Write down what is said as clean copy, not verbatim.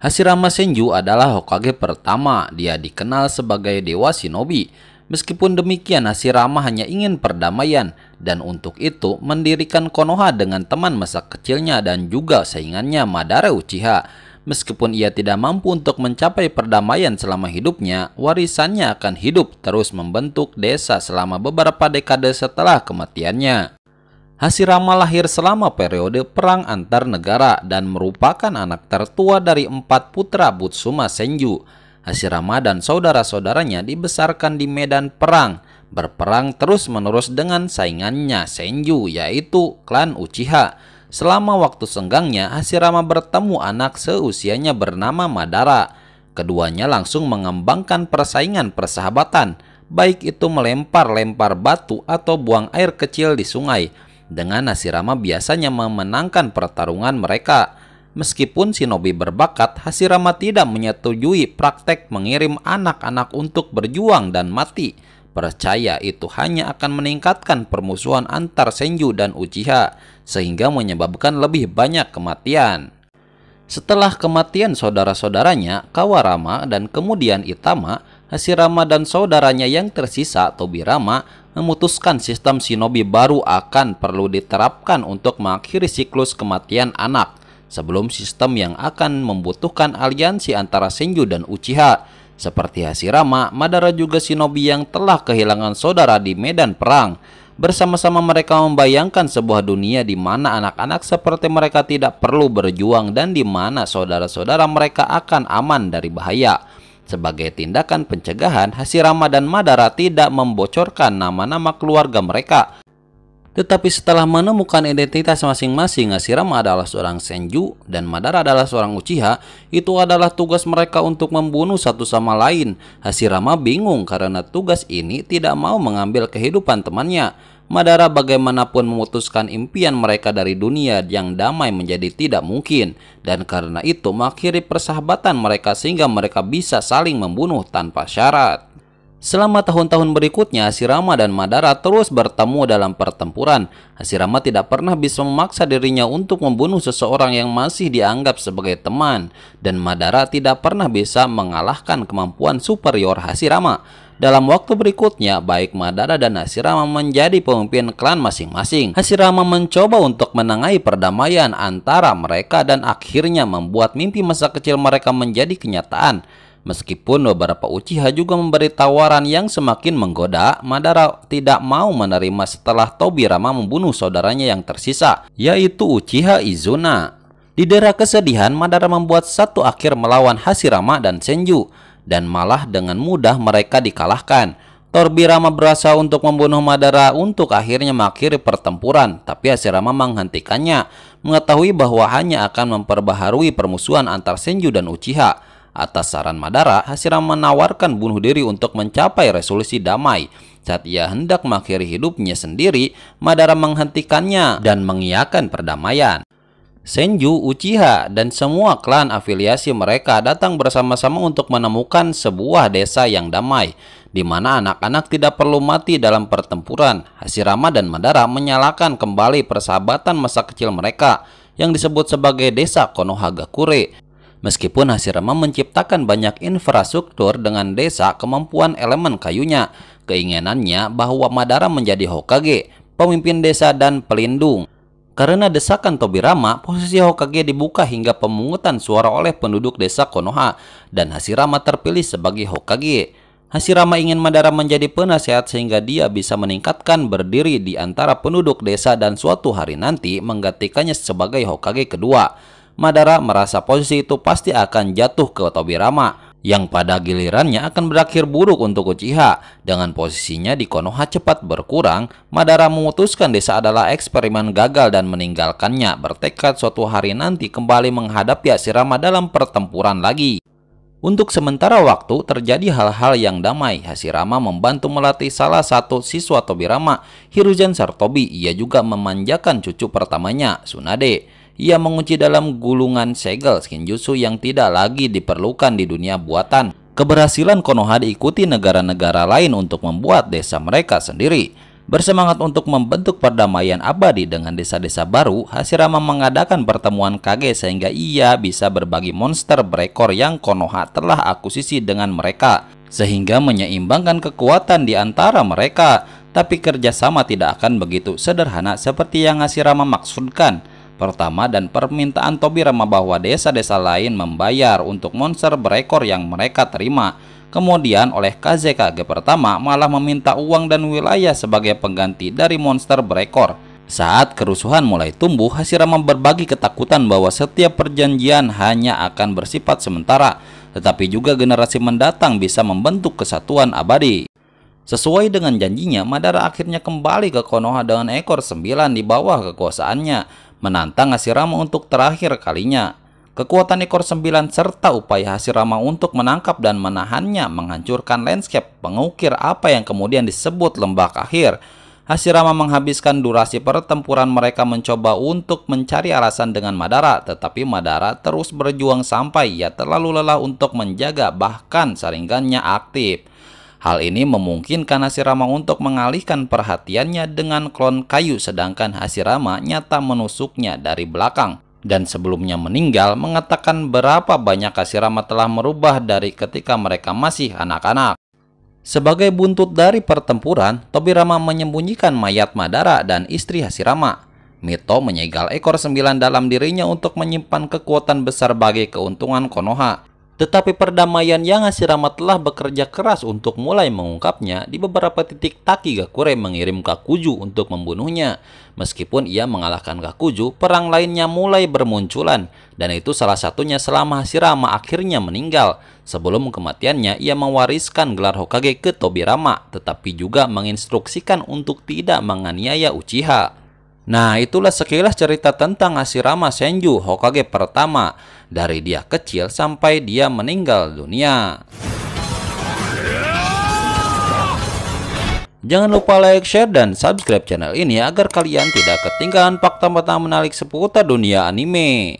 Hashirama Senju adalah Hokage pertama. Dia dikenal sebagai dewa shinobi. Meskipun demikian, Hashirama hanya ingin perdamaian, dan untuk itu mendirikan Konoha dengan teman masa kecilnya dan juga saingannya Madara Uchiha. Meskipun ia tidak mampu untuk mencapai perdamaian selama hidupnya, warisannya akan hidup terus membentuk desa selama beberapa dekade setelah kematiannya. Hashirama lahir selama periode perang antar negara dan merupakan anak tertua dari 4 putra Butsuma Senju. Hashirama dan saudara-saudaranya dibesarkan di medan perang, berperang terus-menerus dengan saingannya Senju, yaitu klan Uchiha. Selama waktu senggangnya, Hashirama bertemu anak seusianya bernama Madara. Keduanya langsung mengembangkan persaingan persahabatan, baik itu melempar-lempar batu atau buang air kecil di sungai. Dengan Hashirama biasanya memenangkan pertarungan mereka. Meskipun shinobi berbakat, Hashirama tidak menyetujui praktek mengirim anak-anak untuk berjuang dan mati. Percaya itu hanya akan meningkatkan permusuhan antar Senju dan Uchiha, sehingga menyebabkan lebih banyak kematian. Setelah kematian saudara-saudaranya, Kawarama dan kemudian Itama, Hashirama dan saudaranya yang tersisa, Tobirama, memutuskan sistem shinobi baru akan perlu diterapkan untuk mengakhiri siklus kematian anak, sebelum sistem yang akan membutuhkan aliansi antara Senju dan Uchiha. Seperti Hashirama, Madara juga shinobi yang telah kehilangan saudara di medan perang. Bersama-sama mereka membayangkan sebuah dunia di mana anak-anak seperti mereka tidak perlu berjuang dan di mana saudara-saudara mereka akan aman dari bahaya. Sebagai tindakan pencegahan, Hashirama dan Madara tidak membocorkan nama-nama keluarga mereka. Tetapi setelah menemukan identitas masing-masing, Hashirama adalah seorang Senju dan Madara adalah seorang Uchiha, itu adalah tugas mereka untuk membunuh satu sama lain. Hashirama bingung karena tugas ini tidak mau mengambil kehidupan temannya. Madara bagaimanapun memutuskan impian mereka dari dunia yang damai menjadi tidak mungkin, dan karena itu mengakhiri persahabatan mereka sehingga mereka bisa saling membunuh tanpa syarat. Selama tahun-tahun berikutnya, Hashirama dan Madara terus bertemu dalam pertempuran. Hashirama tidak pernah bisa memaksa dirinya untuk membunuh seseorang yang masih dianggap sebagai teman, dan Madara tidak pernah bisa mengalahkan kemampuan superior Hashirama. Dalam waktu berikutnya, baik Madara dan Hashirama menjadi pemimpin klan masing-masing. Hashirama mencoba untuk menengahi perdamaian antara mereka dan akhirnya membuat mimpi masa kecil mereka menjadi kenyataan. Meskipun beberapa Uchiha juga memberi tawaran yang semakin menggoda, Madara tidak mau menerima setelah Tobirama membunuh saudaranya yang tersisa, yaitu Uchiha Izuna. Di dera kesedihan, Madara membuat satu akhir melawan Hashirama dan Senju, dan malah dengan mudah mereka dikalahkan. Tobirama berusaha untuk membunuh Madara untuk akhirnya mengakhiri pertempuran, tapi Hashirama menghentikannya, mengetahui bahwa hanya akan memperbaharui permusuhan antar Senju dan Uchiha. Atas saran Madara, Hashirama menawarkan bunuh diri untuk mencapai resolusi damai. Saat ia hendak mengakhiri hidupnya sendiri, Madara menghentikannya dan mengiyakan perdamaian. Senju, Uchiha, dan semua klan afiliasi mereka datang bersama-sama untuk menemukan sebuah desa yang damai, di mana anak-anak tidak perlu mati dalam pertempuran. Hashirama dan Madara menyalakan kembali persahabatan masa kecil mereka, yang disebut sebagai desa Konohagakure. Meskipun Hashirama menciptakan banyak infrastruktur dengan desa kemampuan elemen kayunya, keinginannya bahwa Madara menjadi Hokage, pemimpin desa dan pelindung. Karena desakan Tobirama, posisi Hokage dibuka hingga pemungutan suara oleh penduduk desa Konoha, dan Hashirama terpilih sebagai Hokage. Hashirama ingin Madara menjadi penasehat sehingga dia bisa meningkatkan berdiri di antara penduduk desa dan suatu hari nanti menggantikannya sebagai Hokage kedua. Madara merasa posisi itu pasti akan jatuh ke Tobirama, yang pada gilirannya akan berakhir buruk untuk Uchiha. Dengan posisinya di Konoha cepat berkurang, Madara memutuskan desa adalah eksperimen gagal dan meninggalkannya, bertekad suatu hari nanti kembali menghadapi Hashirama dalam pertempuran lagi. Untuk sementara waktu terjadi hal-hal yang damai. Hashirama membantu melatih salah satu siswa Tobirama, Hiruzen Sarutobi. Ia juga memanjakan cucu pertamanya, Tsunade. Ia mengunci dalam gulungan segel Shinjutsu yang tidak lagi diperlukan di dunia buatan. Keberhasilan Konoha diikuti negara-negara lain untuk membuat desa mereka sendiri. Bersemangat untuk membentuk perdamaian abadi dengan desa-desa baru, Hashirama mengadakan pertemuan Kage sehingga ia bisa berbagi monster berekor yang Konoha telah akuisisi dengan mereka, sehingga menyeimbangkan kekuatan di antara mereka. Tapi kerjasama tidak akan begitu sederhana seperti yang Hashirama maksudkan. Pertama, dan permintaan Tobirama bahwa desa-desa lain membayar untuk monster berekor yang mereka terima. Kemudian oleh KZKG pertama malah meminta uang dan wilayah sebagai pengganti dari monster berekor. Saat kerusuhan mulai tumbuh, Hashirama berbagi ketakutan bahwa setiap perjanjian hanya akan bersifat sementara, tetapi juga generasi mendatang bisa membentuk kesatuan abadi. Sesuai dengan janjinya, Madara akhirnya kembali ke Konoha dengan ekor 9 di bawah kekuasaannya, menantang Hashirama untuk terakhir kalinya. Kekuatan ekor 9 serta upaya Hashirama untuk menangkap dan menahannya menghancurkan landscape pengukir apa yang kemudian disebut lembah akhir. Hashirama menghabiskan durasi pertempuran mereka mencoba untuk mencari alasan dengan Madara, tetapi Madara terus berjuang sampai ia terlalu lelah untuk menjaga, bahkan saringannya aktif. Hal ini memungkinkan Hashirama untuk mengalihkan perhatiannya dengan klon kayu, sedangkan Hashirama nyata menusuknya dari belakang. Dan sebelumnya meninggal mengatakan berapa banyak Hashirama telah merubah dari ketika mereka masih anak-anak. Sebagai buntut dari pertempuran, Tobirama menyembunyikan mayat Madara dan istri Hashirama. Mito menyegel ekor 9 dalam dirinya untuk menyimpan kekuatan besar bagi keuntungan Konoha. Tetapi perdamaian yang Hashirama telah bekerja keras untuk mulai mengungkapnya, di beberapa titik Taki Gakure mengirim Kakuju untuk membunuhnya. Meskipun ia mengalahkan Kakuju, perang lainnya mulai bermunculan, dan itu salah satunya selama Hashirama akhirnya meninggal. Sebelum kematiannya, ia mewariskan gelar Hokage ke Tobirama, tetapi juga menginstruksikan untuk tidak menganiaya Uchiha. Nah, itulah sekilas cerita tentang Hashirama Senju, Hokage pertama, dari dia kecil sampai dia meninggal dunia. Jangan lupa like, share, dan subscribe channel ini agar kalian tidak ketinggalan fakta-fakta menarik seputar dunia anime.